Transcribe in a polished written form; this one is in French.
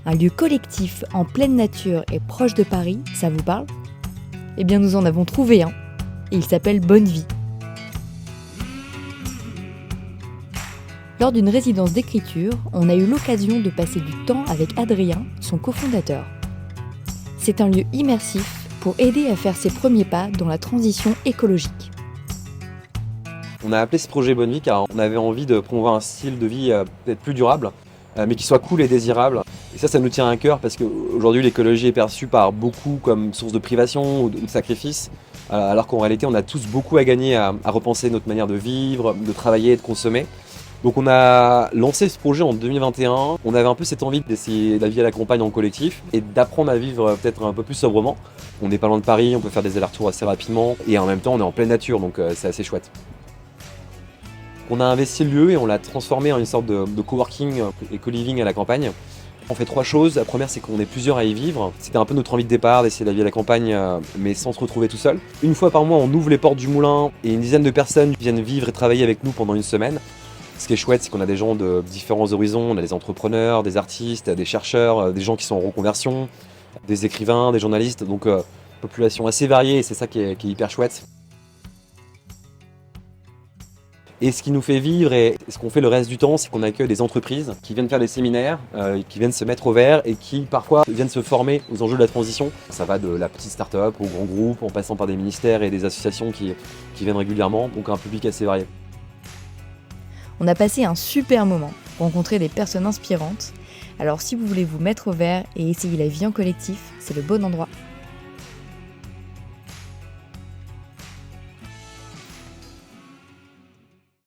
Un lieu collectif en pleine nature et proche de Paris, ça vous parle ? Eh bien nous en avons trouvé un, et il s'appelle Bonne Vie. Lors d'une résidence d'écriture, on a eu l'occasion de passer du temps avec Adrien, son cofondateur. C'est un lieu immersif pour aider à faire ses premiers pas dans la transition écologique. On a appelé ce projet Bonne Vie car on avait envie de promouvoir un style de vie peut-être plus durable, mais qui soit cool et désirable. Et ça nous tient à cœur parce qu'aujourd'hui l'écologie est perçue par beaucoup comme source de privation ou de sacrifice, alors qu'en réalité on a tous beaucoup à gagner à repenser notre manière de vivre, de travailler et de consommer. Donc on a lancé ce projet en 2021, on avait un peu cette envie d'essayer la vie à la campagne en collectif et d'apprendre à vivre peut-être un peu plus sobrement. On n'est pas loin de Paris, on peut faire des allers-retours assez rapidement et en même temps on est en pleine nature, donc c'est assez chouette. On a investi le lieu et on l'a transformé en une sorte de coworking et co-living à la campagne. On fait 3 choses. La première, c'est qu'on est plusieurs à y vivre. C'était un peu notre envie de départ, d'essayer la vie à la campagne, mais sans se retrouver tout seul. Une fois par mois, on ouvre les portes du moulin et une dizaine de personnes viennent vivre et travailler avec nous pendant une semaine. Ce qui est chouette, c'est qu'on a des gens de différents horizons. On a des entrepreneurs, des artistes, des chercheurs, des gens qui sont en reconversion, des écrivains, des journalistes. Donc, population assez variée et c'est ça qui est hyper chouette. Et ce qui nous fait vivre et ce qu'on fait le reste du temps, c'est qu'on accueille des entreprises qui viennent faire des séminaires, qui viennent se mettre au vert et qui parfois viennent se former aux enjeux de la transition. Ça va de la petite start-up au grand groupe, en passant par des ministères et des associations qui viennent régulièrement, donc un public assez varié. On a passé un super moment, rencontré des personnes inspirantes. Alors si vous voulez vous mettre au vert et essayer la vie en collectif, c'est le bon endroit.